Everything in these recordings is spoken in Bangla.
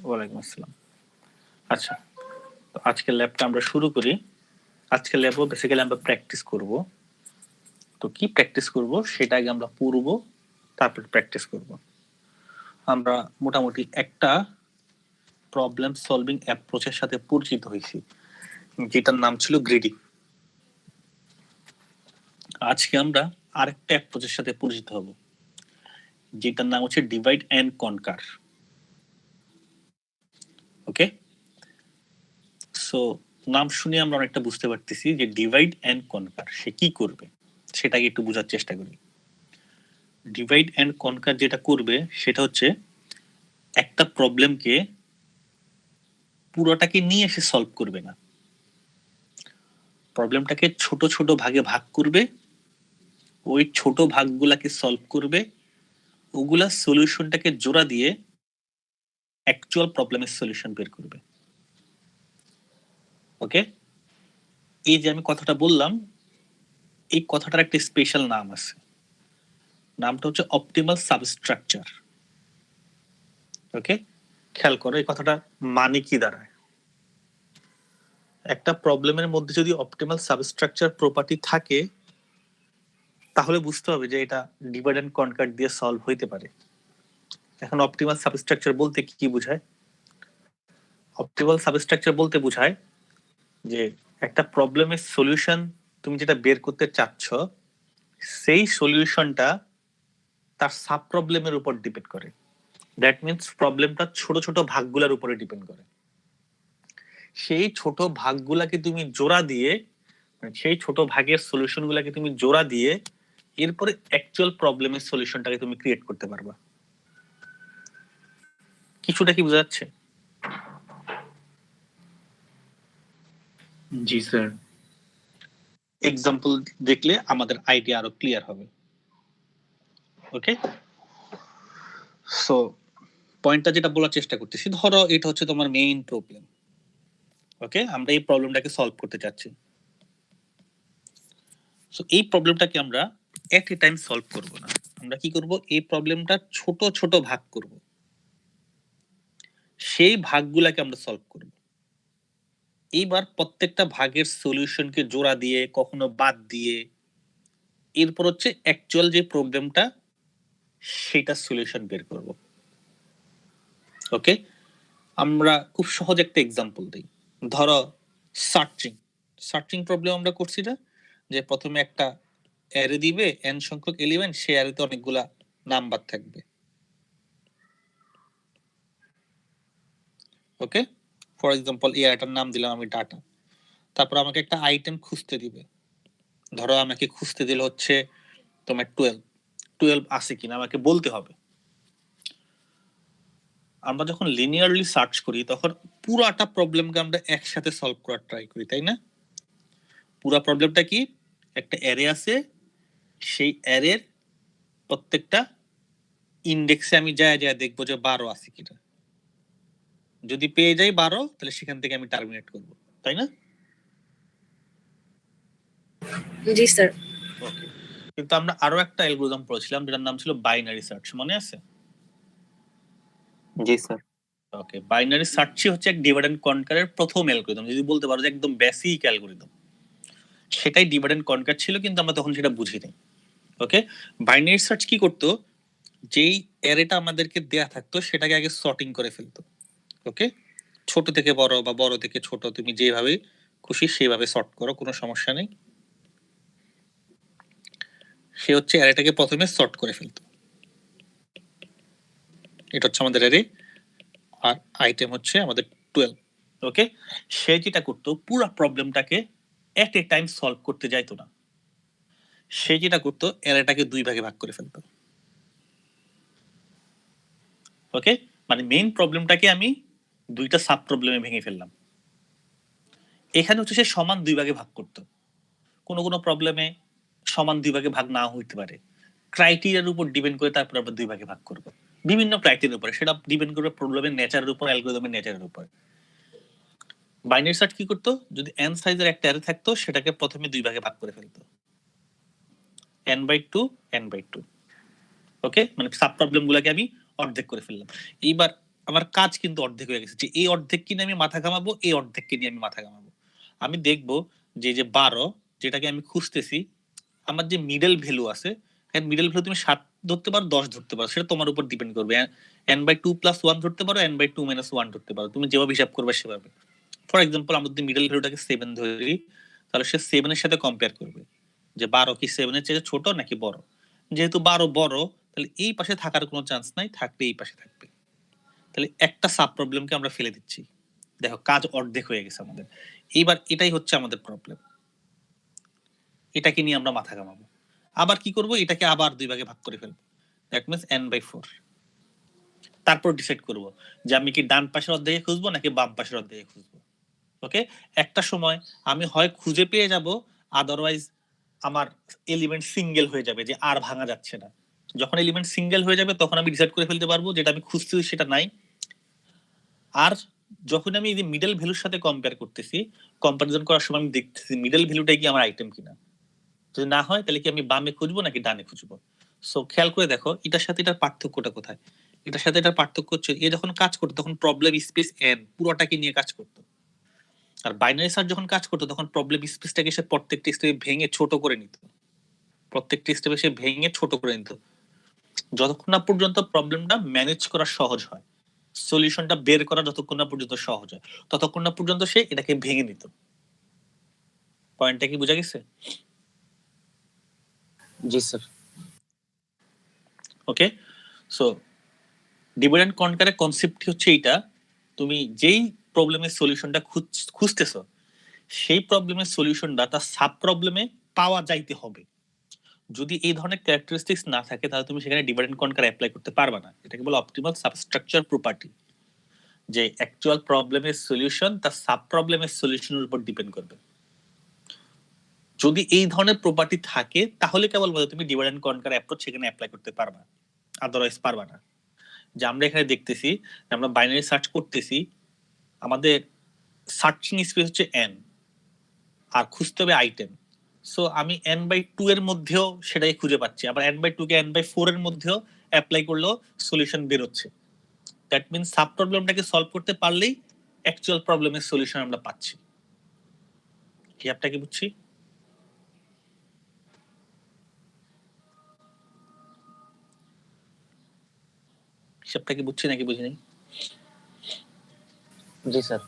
ওয়ালাইকুম আসসালাম। আচ্ছা, তো আজকের ল্যাবটা আমরা শুরু করি। আজকের ল্যাবও বেসিক্যালি আমরা প্র্যাকটিস করব। তো কি প্র্যাকটিস করব সেটা আগে আমরা পড়ব, তারপর প্র্যাকটিস করব। আমরা মোটামুটি একটা প্রবলেম সলভিং অ্যাপ্রোচের সাথে পরিচিত হয়েছি, যেটার নাম ছিল গ্রিডি। আজকে আমরা আরেকটা অ্যাপ্রোচের সাথে পরিচিত হব, যেটার নাম হচ্ছে ডিভাইড অ্যান্ড কনকার। ওকে, সো নাম শুনে আমরা অনেকটা বুঝতে পারতেছি যে ডিভাইড অ্যান্ড কনকার সে কি করবে সেটাকে একটু বোঝার চেষ্টা করি। ডিভাইড অ্যান্ড কনকার যেটা করবে সেটা হচ্ছে একটা প্রবলেমকে পুরোটাকে নিয়ে এসে সলভ করবে না, প্রবলেমটাকে ছোট ছোট ভাগে ভাগ করবে, ওই ছোট ভাগগুলাকে সলভ করবে, ওগুলা সলিউশনটাকে জোড়া দিয়ে অ্যাকচুয়াল প্রবলেমের সলিউশন বের করবে। ওকে, এই যে আমি কথাটা বললাম, এই কথাটার একটা স্পেশাল নাম আছে, নামটা হচ্ছে অপটিমাল সাবস্ট্রাকচার। ওকে, খেয়াল করো এই কথাটা মানে কি দাঁড়ায়। একটা প্রবলেমের মধ্যে যদি অপটিমাল সাবস্ট্রাকচার প্রপার্টি থাকে তাহলে বুঝতে হবে যে এটা ডিভাইড এন্ড কনকার দিয়ে সলভ হইতে পারে। এখন অপটিমাল সাবস্ট্রাকচার বলতে কি বোঝায়? অপটিমাল সাবস্ট্রাকচার বলতে বোঝায় যে একটা প্রবলেমের সলিউশন তুমি যেটা বের করতে চাচ্ছ সেই সলিউশনটা তার সাব প্রবলেমের উপর ডিপেন্ড করে। দ্যাট মিনস প্রবলেমটা ছোট ছোট ভাগগুলোর উপরে ডিপেন্ড করে। সেই ছোট ভাগগুলাকে তুমি জোড়া দিয়ে, সেই ছোট ভাগের সলিউশন গুলাকে তুমি জোড়া দিয়ে এরপরে অ্যাকচুয়াল প্রবলেমের সলিউশনটাকে তুমি ক্রিয়েট করতে পারবা। কিছুটা কি বোঝা যাচ্ছে? জি স্যার। এক্সাম্পল দেখলে আমাদের আইডিয়া আরো ক্লিয়ার হবে। ওকে, সো পয়েন্টটা যেটা বলার চেষ্টা করতেছি, ধরো এটা হচ্ছে তোমার মেইন প্রবলেম। ওকে, আমরা এই প্রবলেমটাকে সলভ করতে চাচ্ছি। সো এই প্রবলেমটাকে আমরা এট এ টাইম সলভ করব না, আমরা কি করব, এই প্রবলেমটা ছোট ছোট ভাগ করব, সেই ভাগগুলাকে আমরা সলভ করব। এইবার প্রত্যেকটা ভাগের সলিউশনকে জোড়া দিয়ে কখনো বাদ দিয়ে এরপর হচ্ছে অ্যাকচুয়াল যে প্রবলেমটা সেটা সলিউশন বের করব। ওকে, আমরা খুব সহজ একটা এক্সাম্পল দিই। ধরো সার্চিং সার্চিং প্রবলেম আমরা করছি না, যে প্রথমে একটা অ্যারে দিবে n সংখ্যক এলিমেন্ট, সেই অ্যারেতে অনেকগুলা নাম্বার থাকবে। ওকে, ফর এক্সাম্পল এই অ্যারেটার নাম দিলাম আমি ডাটা। তারপর আমাকে একটা আইটেম খুঁজতে দিবে, ধরো আমাকে খুঁজতে দিলে হচ্ছে তোমার 12 আছে কিনা আমাকে বলতে হবে। আমরা যখন লিনিয়ারলি সার্চ করি তখন পুরাটা প্রবলেমকে আমরা একসাথে সলভ করার ট্রাই করি, তাই না? পুরা প্রবলেমটা কি, একটা অ্যারে আছে, সেই অ্যারের প্রত্যেকটা ইন্ডেক্সে আমি যায় যায় দেখবো যে 12 আছে কিনা। যদি পেয়ে যাই 12 তাহলে সেখান থেকে আমি টার্মিনেট করব, তাই না? জি স্যার। ওকে, কিন্তু আমরা আরো একটা অ্যালগরিদম পড়েছিলাম যেটার নাম ছিল বাইনারি সার্চ, মনে আছে? জি স্যার। ওকে, বাইনারি সার্চই হচ্ছে এক ডিভাইড এন্ড কনকারের প্রথম অ্যালগরিদম, যদি বলতে পারো যে একদম বেসিক অ্যালগরিদম। সেটাই ডিভাইড এন্ড কনকার ছিল, কিন্তু আমরা তখন সেটা বুঝিনি। ওকে, বাইনারি সার্চ কি করতো, যেই অ্যারেটা আমাদেরকে দেয়া থাকতো সেটাকে আগে সর্টিং করে ফেলতো। ওকে, ছোট থেকে বড় বা বড় থেকে ছোট, তুমি যেভাবে খুশি সেভাবে সর্ট করো, কোনো সমস্যা নেই। সে হচ্ছে অ্যারেটাকে প্রথমে সর্ট করে ফেলতো। এটা হচ্ছে আমাদের অ্যারে, আর আইটেম হচ্ছে আমাদের 12। ওকে, সে যেটা করতো পুরো প্রবলেমটাকে এট এ টাইম সলভ করতে যাইতো না, সে যেটা করতো অ্যারেটাকে দুই ভাগে ভাগ করে ফেলতো। ওকে, মানে মেইন প্রবলেমটাকে আমি দুইটা সাব প্রবলেমে ভেঙে ফেললাম। এখানে হচ্ছে সে সমান দুই ভাগে ভাগ করতো, কোনো কোনো প্রবলেমে সমান দুই ভাগে ভাগ না হইতে পারে, ক্রাইটেরিয়ার উপর ডিপেন্ড করে তারপর আমরা দুই ভাগে ভাগ করব, বিভিন্ন ক্রাইটেরিয়ার উপরে, সেটা ডিপেন্ড করবে প্রবলেমের নেচারের উপর, অ্যালগরিদমের নেচারের উপর। বাইনারি সার্চ কি করতো, যদি n সাইজের একটা অ্যারে থাকতো সেটাকে প্রথমে দুই ভাগে ভাগ করে ফেলতো, n/2 n/2। ওকে, মানে সাব প্রবলেম গুলাকে আমি অর্ধেক করে ফেললাম। এইবার আমার কাজ কিন্তু অর্ধেক হয়ে গেছে, যে এই অর্ধেক কিনে আমি মাথা ঘামাবো, এই অর্ধেক কিনে আমি মাথা ঘামাবো। আমি দেখবো যে 12 যেটাকে আমি খুঁজতেছি, আমার যে মিডল ভ্যালু আছে, মিডল ভ্যালু তুমি 7 ধরতে পারো, 10 ধরতে পারো, সেটা তোমার উপর ডিপেন্ড করবে। n/2 + 1 ধরতে পারো, n/2 - 1 ধরতে পারো, তুমি যেভাবে হিসাব করবে সেভাবে। ফর এক্সাম্পল, আমরা যদি মিডল ভ্যালুটাকে 7 ধরি, তাহলে সে 7 এর সাথে কম্পেয়ার করবে যে 12 কি 7 এর চেয়ে ছোট নাকি বড়। যেহেতু 12 বড়, তাহলে এই পাশে থাকার কোনো চান্স নাই, থাকলে এই পাশে থাকবে। তাহলে একটা সাব প্রবলেমকে আমরা ফেলে দিচ্ছি। দেখো, কাজ অর্ধেক হয়ে গেছে আমাদের। এইবার এটাই হচ্ছে আমাদের প্রবলেম, এটাকে নিয়ে আমরা মাথা ঘামাবো। আবার কি করব, এটাকে আবার দুই ভাগে ভাগ করে ফেলবো, দ্যাট মিন্স n/4। তারপর ডিসাইড করব যে আমি কি ডান পাশের অর্ধেকে খুঁজবো নাকি বাম পাশের অর্ধেকে খুঁজবো। ওকে, একটা সময় আমি হয় খুঁজে পেয়ে যাব, আদারওয়াইজ আমার এলিমেন্ট সিঙ্গেল হয়ে যাবে, যে আর ভাঙা যাচ্ছে না। যখন এলিমেন্ট সিঙ্গেল হয়ে যাবে তখন আমি ডিসাইড করে ফেলতে পারবো যেটা আমি খুঁজছি সেটা নাই। আর যখন আমি এই যে মিডল ভ্যালুর সাথে কম্পেয়ার করতেছি, কম্পারিজন করার সময় আমি দেখতেছি মিডল ভ্যালুটাই কি আমার আইটেম কিনা। যদি না হয় তাহলে কি আমি বামে খুঁজবো নাকি ডানে খুঁজবো। সো খেয়াল করে দেখো এটার সাথে এটার পার্থক্যটা কোথায়। এটার সাথে এটার পার্থক্য হচ্ছে, এ যখন কাজ করতো তখন প্রবলেম স্পেস n পুরোটাকে নিয়ে কাজ করতো, আর বাইনারি সার্চ যখন কাজ করতো তখন প্রবলেম স্পেসটাকে সে প্রত্যেকটা স্টেপে ভেঙে ছোট করে নিত, প্রত্যেকটা স্টেপে সে ভেঙে ছোট করে নিত, যতক্ষণ না পর্যন্ত প্রবলেমটা ম্যানেজ করা সহজ হয়, সলিউশনটা বের করা যতক্ষণ না পর্যন্ত সহজ হয়, ততক্ষণ না পর্যন্ত সে এটাকে ভেঙে নিত। পয়েন্টটা কি বোঝা গেছে? জি sir. Okay, so divide and কনকারের কনসেপ্ট হচ্ছে এইটা, তুমি যেই প্রবলেমের সলিউশনটা খুঁজতেছো, সেই প্রবলেমের সলিউশনটা তার সাব প্রবলেমে পাওয়া যাইতে হবে। যদি এই ধরনের ক্যারেক্টারিস্টিক্স না থাকে তাহলে তুমি সেখানে ডিভাইড এন্ড কনকার অ্যাপ্লাই করতে পারবে না। এটাকে বলে অপটিমাল সাবস্ট্রাকচার প্রপার্টি, যে অ্যাকচুয়াল প্রবলেমের সলিউশন তার সাব প্রবলেমের সলিউশনের উপর ডিপেন্ড করবে। যদি এই ধরনের প্রপার্টি থাকে তাহলে কেবলমাত্র তুমি ডিভাইড এন্ড কনকার অ্যাপ্রোচ সেখানে অ্যাপ্লাই করতে পারবা, আদারওয়াইজ পারবা না। যে আমরা এখানে দেখতেছি, আমরা বাইনারি সার্চ করতেছি, আমাদের সার্চিং স্পেস হচ্ছে n, আর খুঁজতে হবে আইটেম। সো আমি n/2 এর মধ্যেও সেটাই খুঁজে পাচ্ছি, আবার n/2 কে n/4 এর মধ্যেও অ্যাপ্লাই করলেও সলিউশন বের হচ্ছে। দ্যাট মিন্স সাব প্রবলেমটাকে সলভ করতে পারলেই অ্যাকচুয়াল প্রবলেমের সলিউশন আমরা পাচ্ছি। কি আপনাকে বুঝছি? হিসাবটাকে বুঝছি নাকি বুঝি নাই? জি স্যার।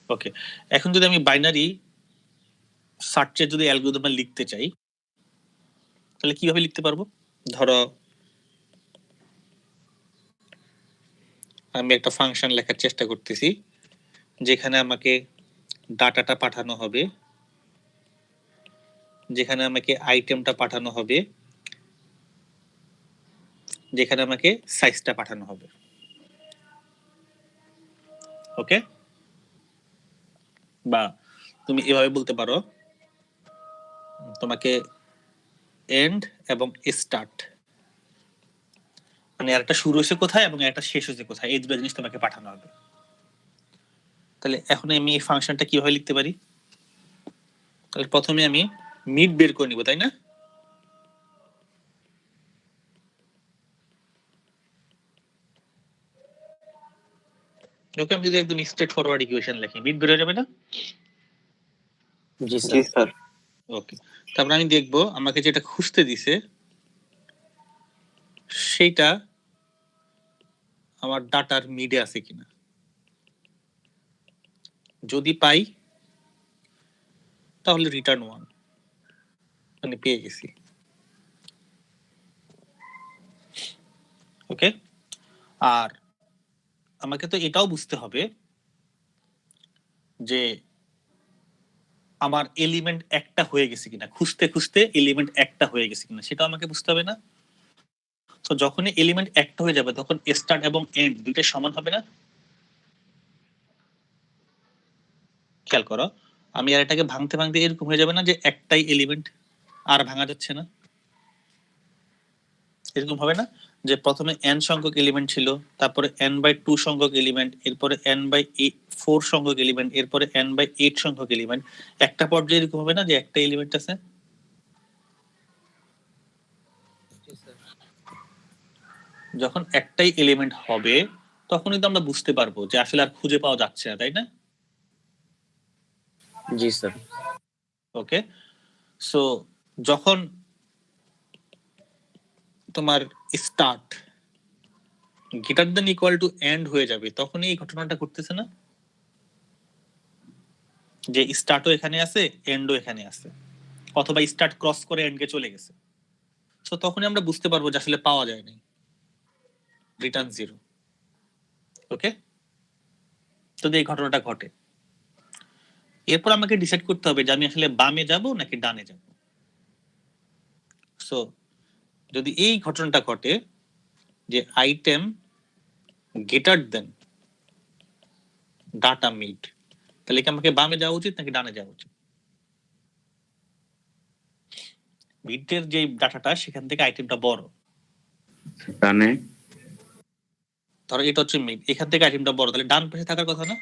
ওকে, এখন যদি আমি বাইনারি সার্চের যদি অ্যালগরিদম লিখতে চাই তাহলে কিভাবে লিখতে পারবো? ধরো আমি একটা ফাংশন লেখার চেষ্টা করতেছি, যেখানে আমাকে ডাটাটা পাঠানো হবে, যেখানে আমাকে আইটেমটা পাঠানো হবে, যেখানে আমাকে সাইজটা পাঠানো হবে। ওকে, বা তুমি এভাবে বলতে পারো, তোমাকে এন্ড এবং স্টার্ট, মানে একটা শুরু হয়েছে কোথায় এবং একটা শেষ হয়েছে কোথায়, এই দুটো জিনিস তোমাকে পাঠানো হবে। তাহলে এখন আমি এই ফাংশনটা কিভাবে লিখতে পারি? তাহলে প্রথমে আমি মিড বের করে নিব, তাই না? ওকে, আমি যদি একদম স্ট্রেট ফরওয়ার্ড ইকুয়েশন লিখি, মিড বের হয়ে যাবে না? জি স্যার। ওকে, তারপর আমি দেখবো আমাকে যেটা খুঁজতে দিছে সেইটা আমার ডাটার মিডে আছে কিনা। যদি পাই তাহলে রিটার্ন 1, মানে পেয়ে গেছি। ওকে, আর আমাকে তো এটাও বুঝতে হবে যে আমার এলিমেন্ট একটা হয়ে গেছে কিনা, খুঁজতে খুঁজতে এলিমেন্ট একটা হয়ে গেছে কিনা সেটাও আমাকে বুঝতে হবে না? তো যখনই এলিমেন্ট একটা হয়ে যাবে তখন স্টার্ট এবং এন্ড দুইটা সমান হবে না? খেয়াল করো, আমি আর এটাকে ভাঙতে ভাঙতে এরকম হয়ে যাবে না যে একটাই এলিমেন্ট আর ভাঙা যাচ্ছে না? এরকম হবে না যে প্রথমে n সংখ্যক এলিমেন্ট ছিল, তারপরে n/2 সংখ্যক এলিমেন্ট, এরপরে n/4 সংখ্যক এলিমেন্ট, এরপরে n/8 সংখ্যক এলিমেন্ট, একটা পর্যায়ে এরকম হবে না যে একটা এলিমেন্ট আছে? যখন একটাই এলিমেন্ট হবে তখনই তো আমরা বুঝতে পারবো যে আসলে আর খুঁজে পাওয়া যাচ্ছে না, তাই না? জি স্যার। ওকে, সো যখন তোমার start greater than equal to end হয়ে যাবে তখনই এই ঘটনাটা ঘটতেছে না, যে স্টার্টও এখানে আছে এন্ডও এখানে আছে, অথবা স্টার্ট ক্রস করে এন্ডকে চলে গেছে। সো তখনই আমরা বুঝতে পারবো যে আসলে পাওয়া যায় নাই, রিটার্ন 0। ওকে, যদি এই ঘটনাটা ঘটে, এরপর আমাকে ডিসাইড করতে হবে যে আমি আসলে বামে যাব নাকি ডানে যাব। সো যদি এই ঘটনাটা ঘটে যে item greater than data mid, তাহলে কি আমাকে বামে যাওয়া উচিত নাকি ডানে যাওয়া উচিত? মিডের যে ডাটাটা সেখান থেকে আইটেমটা বড়, ডানে। ধরো এটা হচ্ছে মিড, এখান থেকে আইটেমটা বড়, তাহলে ডান পাশে থাকার কথা না?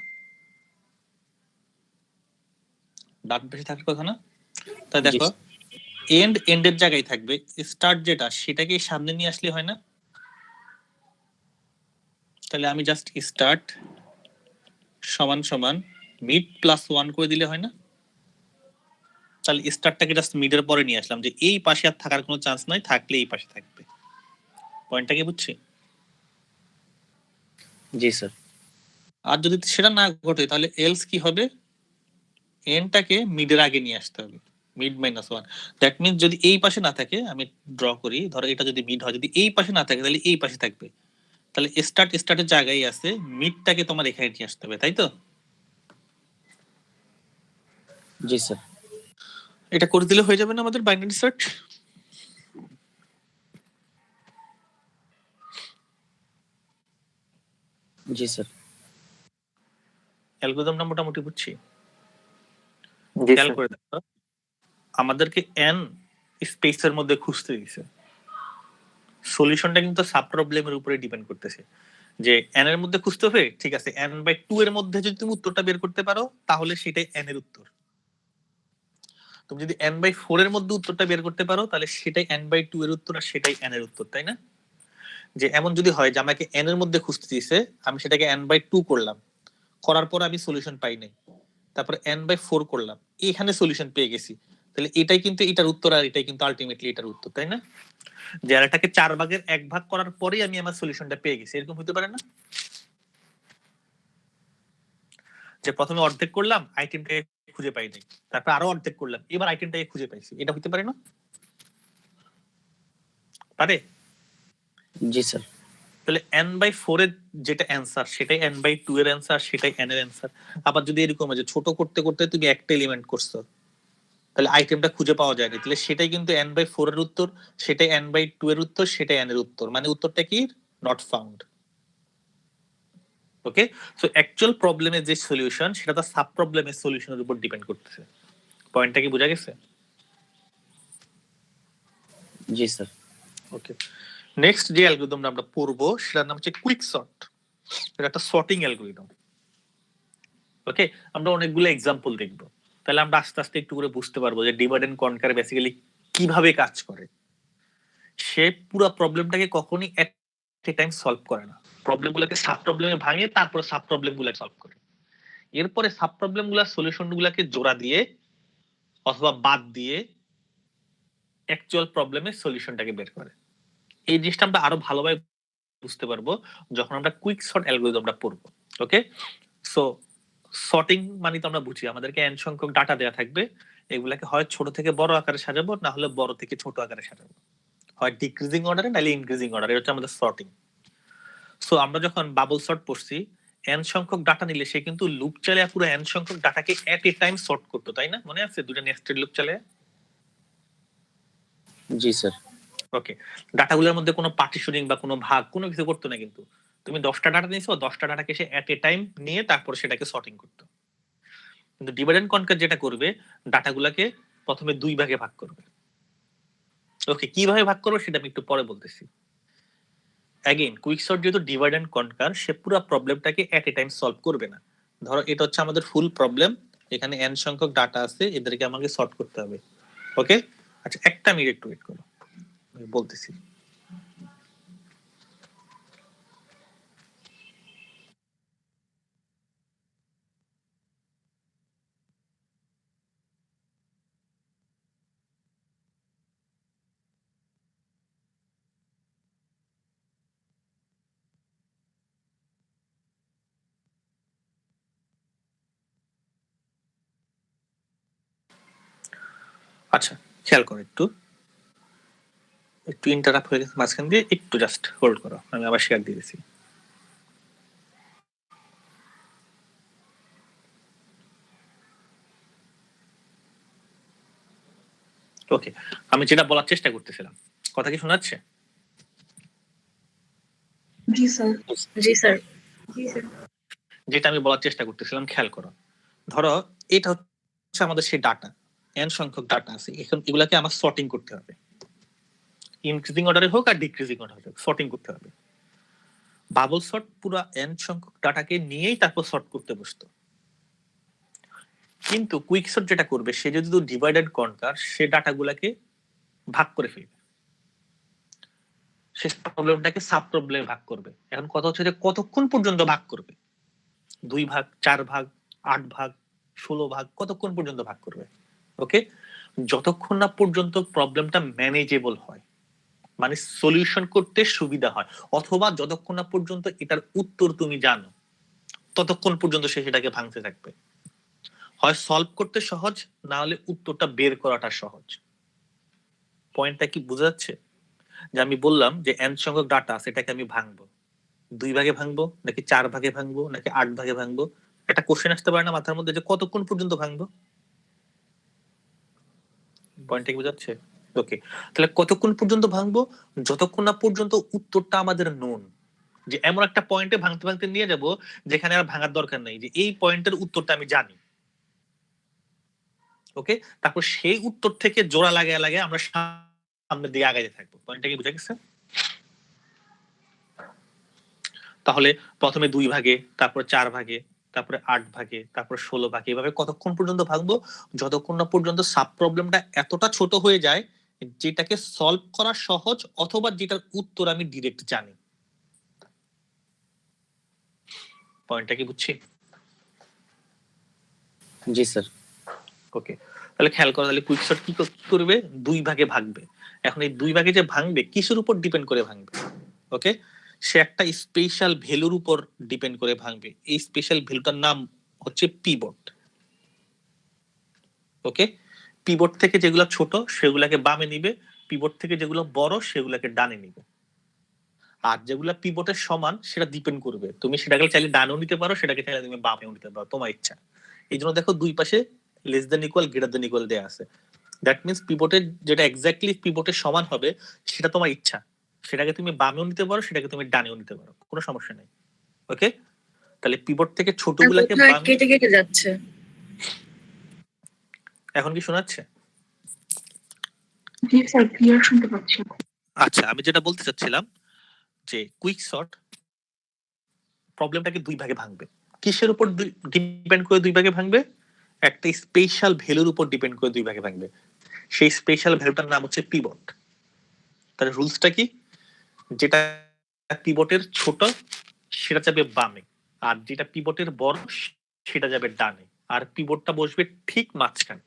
ডান পাশে থাকার কথা না? তাই দেখো এন্ড এন্ডের জায়গায় থাকবে, স্টার্ট যেটা সেটাকে সামনে নিয়ে আসলে হয় না? তাহলে আমি জাস্ট স্টার্ট সমান সমান মিড প্লাস 1 করে দিলে হয় না? তাহলে স্টার্টটাকে জাস্ট মিডের পরে নিয়ে আসলাম, যে এই পাশে আর থাকার কোনো চান্স নাই, থাকলে এই পাশে থাকবে। পয়েন্টটা কি বুঝছি? জি স্যার। আর যদি সেটা না ঘটে তাহলে এলস কি হবে, এনটাকে মিডের আগে নিয়ে আসতে হবে, মিড মাইনাস 1। দ্যাট মিন্স যদি এই পাশে না থাকে, আমি ড্র করি, ধরো এটা যদি মিড হয়, যদি এই পাশে না থাকে তাহলে এই পাশে থাকবে, তাহলে স্টার্টের জায়গায় আছে, মিডটাকে তোমার এখানে নিয়ে আসতে হবে, তাই তো? জি স্যার। এটা করে দিলে হয়ে যাবে না আমাদের বাইনারি সার্চ? জি স্যার। অ্যালগরিদমটা মোটামুটি বুঝছি। জি খেয়াল স্যার। করে দেখো, আমাদেরকে এন স্পেসের মধ্যে খুঁজতে দিছে, সলিউশনটা কিন্তু সাব প্রবলেমের উপরে ডিপেন্ড করতেছে, যে এন এর মধ্যে খুঁজতে হবে, ঠিক আছে, এন বাই 2 এর মধ্যে যদি তুমি উত্তরটা বের করতে পারো তাহলে সেটাই এন এর উত্তর। তুমি যদি এন বাই 4 এর মধ্যে উত্তরটা বের করতে পারো তাহলে সেটাই এন বাই 2 এর উত্তর, আর সেটাই এন এর উত্তর, তাই না? যে এমন যদি হয় যে আমাকে এন এর মধ্যে খুঁজতে দিয়েছে, আমি সেটাকে এন বাই 2 করলাম, করার পর আমি সলিউশন পাই নাই, তারপর এন বাই 4 করলাম, এখানে সলিউশন পেয়ে গেছি, তাহলে এটাই কিন্তু এটার উত্তর, আর এটাই কিন্তু আলটিমেটলি এটার উত্তর, তাই না? যে এটাকে 4 ভাগের 1 ভাগ করার পরেই আমি আমার সলিউশনটা পেয়ে গেছি, এরকম হতে পারে না? যে প্রথমে অর্ধেক করলাম, আইটেমটাকে খুঁজে পাই নাই, তারপর আরো অর্ধেক করলাম, এবার আইটেমটাকে খুঁজে পাইছি, এটা হতে পারে না? পারে। জি স্যার। তাহলে n বাই 4 এর যেটা অ্যান্সার সেটাই n বাই 2 এর অ্যান্সার, সেটাই n এর অ্যান্সার। আবার যদি এরকম হয় যে ছোট করতে করতে তুমি একটা এলিমেন্ট করছো, তাহলে আইটেমটা খুঁজে পাওয়া যায়নি, তাহলে সেটাই কিন্তু n বাই 4 এর উত্তর, সেটাই n বাই 2 এর উত্তর, সেটাই n এর উত্তর, মানে উত্তরটা কি? Not found. Okay, so actual প্রবলেমের যে সলিউশন সেটা তো সাব প্রবলেমের সলিউশনের উপর ডিপেন্ড করতেছে। পয়েন্টটা কি বোঝা গেছে? জি স্যার। ওকে, নেক্সট যে অ্যালগরিদমটা আমরা পড়বো সেটার নাম হচ্ছে কুইক সর্ট। এটা একটা সর্টিং অ্যালগরিদম। ওকে, আমরা অনেকগুলো এক্সাম্পল দেখবো, তাহলে আমরা আস্তে আস্তে একটু করে বুঝতে পারবো যে ডিভাইড এন্ড কনকার বেসিক্যালি কিভাবে কাজ করে। সে পুরো প্রবলেমটাকে কখনই এট এ টাইম সলভ করে না, প্রবলেমগুলোকে সাব প্রবলেমে ভাঙে, তারপরে সাব প্রবলেমগুলো সলভ করে, এরপরে সাব প্রবলেমগুলোর সলিউশনগুলোকে জোড়া দিয়ে অথবা বাদ দিয়ে অ্যাকচুয়াল প্রবলেমের সলিউশনটাকে বের করে। এই জিনিসটা আমরা আরো ভালোভাবে বুঝতে পারবো যখন আমরা কুইক সর্ট অ্যালগরিদমটা পড়বো। ওকে, সো সর্টিং মানে তো আমরা বুঝি আমাদেরকে n সংখ্যক ডাটা দেয়া থাকবে, এগুলাকে হয় ছোট থেকে বড় আকারে সাজাবো, না হলে বড় থেকে ছোট আকারে সাজাবো, হয় ডিক্রিজিং অর্ডারে নাহলে ইনক্রিজিং অর্ডারে, এটা হচ্ছে আমাদের সর্টিং। সো আমরা যখন বাবল সর্ট পড়ছি, n সংখ্যক ডাটা নিলে সে কিন্তু লুপ চালিয়ে পুরো n সংখ্যক ডাটাকে এট এ টাইম সর্ট করতো, তাই না? মনে আছে দুটো নেস্টেড লুপ চালিয়ে? জি স্যার। ওকে, ডাটাগুলোর মধ্যে কোনো পার্টিশনিং বা কোনো ভাগ কোনো কিছু করতো না, কিন্তু তুমি 10টা ডাটা নিয়েছো, 10টা ডাটাকে সে এট এ টাইম নিয়ে তারপর সেটাকে সর্টিং করতো। কিন্তু ডিভাইড এন্ড কনকার যেটা করবে, ডাটাগুলোকে প্রথমে 2 ভাগে ভাগ করবে। ওকে, কিভাবে ভাগ করবে সেটা আমি একটু পরে বলতেছি। অ্যাগেইন কুইকসর্ট যেহেতু ডিভাইড এন্ড কনকার, সে পুরো প্রবলেমটাকে এট এ টাইম সলভ করবে না। ধরো এটা হচ্ছে আমাদের ফুল প্রবলেম, এখানে n সংখ্যক ডাটা আছে, এদেরকে আমাকে সর্ট করতে হবে। ওকে, আচ্ছা একটা মিনিট একটু ওয়েট করো, আমি বলতেছি। আচ্ছা, খেয়াল করো একটু ইন্টারাপ্ট হয়ে গেছে মাঝখান দিয়ে, একটু জাস্ট হোল্ড করো, আমি আবার শেয়ার দিয়ে দিচ্ছি। ওকে, আমি যেটা বলার চেষ্টা করতেছিলাম, কথা কি শোনা যাচ্ছে? জি স্যার। জি স্যার। জি স্যার। যেটা আমি বলার চেষ্টা করতেছিলাম খেয়াল করো, ধরো এটা হচ্ছে আমাদের সেই ডাটা, এন সংখ্যক ডাটা আছে, এখন এগুলাকে আমার সর্টিং করতে হবে, ইনক্রিজিং অর্ডারে হোক আর ডিক্রিজিং অর্ডারে হোক, সর্টিং করতে হবে। বাবল সর্ট পুরো এন সংখ্যক ডাটাকে নিয়েই তারপর সর্ট করতে বসতো, কিন্তু কুইক সর্ট যেটা করবে, সে যদি ডিভাইডেড কনকার, সে ডাটাগুলোকে ভাগ করে ফেলবে, সে প্রবলেমটাকে সাব প্রবলেমে ভাগ করবে। এখন কথা হচ্ছে যে কতক্ষণ পর্যন্ত ভাগ করবে, 2 ভাগ, 4 ভাগ, 8 ভাগ, 16 ভাগ, কতক্ষণ পর্যন্ত ভাগ করবে? ওকে, যতক্ষণ না পর্যন্ত প্রবলেমটা ম্যানেজেবল হয়, মানে সলিউশন করতে সুবিধা হয়, অথবা যতক্ষণ না পর্যন্ত এটার উত্তর তুমি জানো, ততক্ষণ পর্যন্ত সে সেটাকে ভাঙতে থাকবে। হয় সলভ করতে সহজ, না হলে উত্তরটা বের করাটা সহজ। পয়েন্টটা কি বোঝা যাচ্ছে? যে আমি বললাম যে এন সংখ্যক ডাটা, সেটাকে আমি ভাঙবো, 2 ভাগে ভাঙবো নাকি 4 ভাগে ভাঙবো নাকি 8 ভাগে ভাঙবো, একটা কোশ্চেন আসতে পারে না মাথার মধ্যে, যে কতক্ষণ পর্যন্ত ভাঙবো? পয়েন্টটা কি বোঝাচ্ছে? ওকে, তাহলে কতক্ষণ পর্যন্ত ভাঙবো? যতক্ষণ না পর্যন্ত উত্তরটা আমাদের নোন, যে এমন একটা পয়েন্টে ভাঙতে ভাঙতে নিয়ে যাব যেখানে আর ভাঙার দরকার নেই, যে এই পয়েন্টের উত্তরটা আমি জানি। ওকে, তারপর সেই উত্তর থেকে জোড়া লাগিয়ে লাগিয়ে আমরা সামনের দিকে আগাইতে থাকবো। পয়েন্টটা কি বুঝা গেছে? তাহলে প্রথমে 2 ভাগে, তারপর 4 ভাগে, তারপরে 8 ভাগে, তারপর 16 ভাগে, এভাবে কতক্ষণ পর্যন্ত ভাঙবো? যতক্ষণ না পর্যন্ত সাব প্রবলেমটা এতটা ছোট হয়ে যায় যেটাকে সলভ করা সহজ, অথবা যেটার উত্তর আমি ডিরেক্ট জানি। পয়েন্টটা কি বুঝছি? জি স্যার। ওকে, তাহলে খেয়াল করো, তাহলে কুইক সর্ট কি করবে? 2 ভাগে ভাগবে। এখন এই 2 ভাগে যে ভাঙবে, কিসের উপর ডিপেন্ড করে ভাঙবে? ওকে, সে একটা স্পেশাল ভ্যালুর উপর ডিপেন্ড করে ভাঙবে। এই স্পেশাল ভ্যালুটার নাম হচ্ছে পিভট। ওকে, পিভট থেকে যেগুলো ছোট সেগুলাকে বামে নিবে, পিভট থেকে যেগুলো বড় সেগুলাকে ডানে নিবে। আর যেগুলা পিভটের সমান সেটা ডিপেন্ড করবে, তুমি সেটাকে চাইলে ডানেও নিতে পারো, সেটাকে চাইলে তুমি বামেও নিতে পারো, তোমার ইচ্ছা। এই জন্য দেখো দুই পাশে less than equal, greater than equal দেয়া আছে। দ্যাট মিন্স পিভটের যেটা এক্স্যাক্টলি পিভটের সমান হবে সেটা তোমার ইচ্ছা, সেটাকে তুমি বামেও নিতে পারো, সেটাকে তুমি ডানেও নিতে পারো, কোনো সমস্যা নেই। ওকে, তাহলে পিভট থেকে ছোটগুলাকে বামে। কেটে কেটে যাচ্ছে। এখন কি শোনাচ্ছে? জি স্যার, ক্লিয়ার শুনতে পাচ্ছি। আচ্ছা, আমি যেটা বলতে চাচ্ছিলাম যে কুইক সর্ট প্রবলেমটাকে 2 ভাগে ভাঙবে। কিসের উপর ডিপেন্ড করে 2 ভাগে ভাঙবে? একটা স্পেশাল ভ্যালুর উপর ডিপেন্ড করে 2 ভাগে ভাঙবে। সেই স্পেশাল ভ্যালুটার নাম হচ্ছে পিভট। তাহলে রুলসটা কি? যেটা পিভটের ছোট সেটা যাবে বামে, আর যেটা পিভটের বড় সেটা যাবে ডানে, আর পিভটটা বসবে ঠিক মাঝখানে।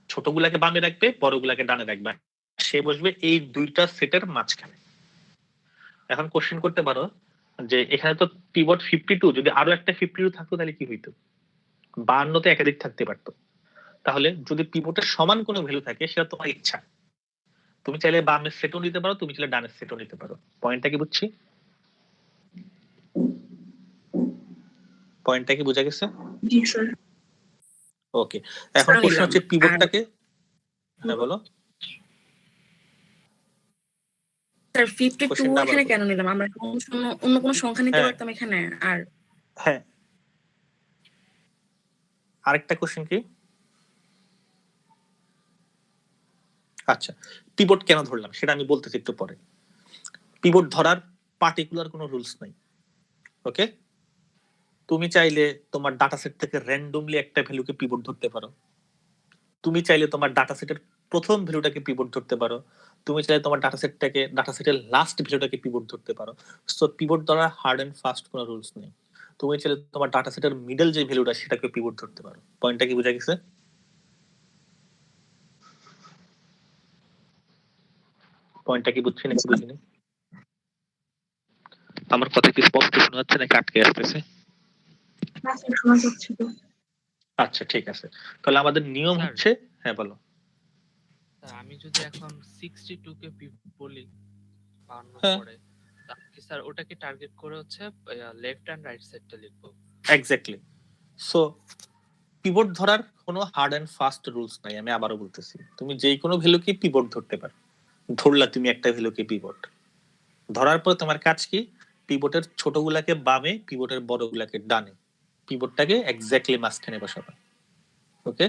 ছোটগুলাকে বামে রাখবে, বড়গুলাকে ডানে রাখবে, সে বসবে এই দুইটা সেটের মাঝখানে। এখন কোশ্চেন করতে পারো যে এখানে তো পিভট 52, যদি আরো একটা 52 থাকতো তাহলে কি হইতো? 52 তে একাধিক থাকতে পারতো। তাহলে যদি পিভটের সমান কোনো ভ্যালু থাকে, সেটা তোমার ইচ্ছা, তুমি চাইলে বামের সেটও নিতে পারো, তুমি চাইলে ডানের সেটও নিতে পারো। পয়েন্টটা কি বুঝছি? পয়েন্টটা কি বোঝা গেছে? জি স্যার। ওকে, এখন প্রশ্ন হচ্ছে পিভটটাকে, হ্যাঁ বলো। স্যার 52 কোশ্চেনটা আবার এখানে বলো। কেন নিলাম? আমরা অন্য কোনো সংখ্যা নিতে হ্যাঁ পারতাম এখানে। আর হ্যাঁ, আরেকটা কোশ্চেন কি? আচ্ছা, পিভট কেন ধরলাম সেটা আমি বলতেছি একটু পরে। পিভট ধরার পার্টিকুলার কোনো রুলস নাই। ওকে, তুমি চাইলে তোমার ডাটা সেট থেকে র্যান্ডমলি একটা ভ্যালুকে পিভট ধরতে পারো, তুমি চাইলে তোমার ডাটা সেটের প্রথম ভ্যালুটাকে পিভট ধরতে পারো, তুমি চাইলে তোমার ডাটা সেটের লাস্ট ভ্যালুটাকে পিভট ধরতে পারো। সো পিভট ধরা হার্ড এন্ড ফাস্ট কোনো রুলস নেই। তুমি চাইলে তোমার ডাটা সেটের মিডল যে ভ্যালুটা সেটাকে পিভট ধরতে পারো। পয়েন্টটা কি বোঝা গেছে? পয়েন্টটা কি বুঝছি নাকি বুঝিনি? আমার কথা কি স্পষ্ট শোনা যাচ্ছে নাকি আটকে আসতেছে? শোনা যাচ্ছে তো। আচ্ছা ঠিক আছে, তাহলে আমাদের নিয়ম স্যার। হচ্ছে, হ্যাঁ বলো। স্যার আমি যদি এখন 62 কে বলি 52 হ্যাঁ। পরে তাহলে কি স্যার ওটাকে টার্গেট করে হচ্ছে লেফট এন্ড রাইট সাইডটা লিখবো? এক্স্যাক্টলি। সো পিভট ধরার কোনো হার্ড এন্ড ফাস্ট রুলস নাই, আমি আবারও বলতেছি। তুমি যে কোনো ভ্যালুকে পিভট ধরতে পারো। ধরলা তুমি একটা ভ্যালুকে পিভট, ধরার পর তোমার কাজ কি? পিভটের ছোটগুলাকে বামে, পিভটের বড়গুলাকে ডানে, পিভটটাকে এক্স্যাক্টলি মাঝখানে বসাবা। ওকে।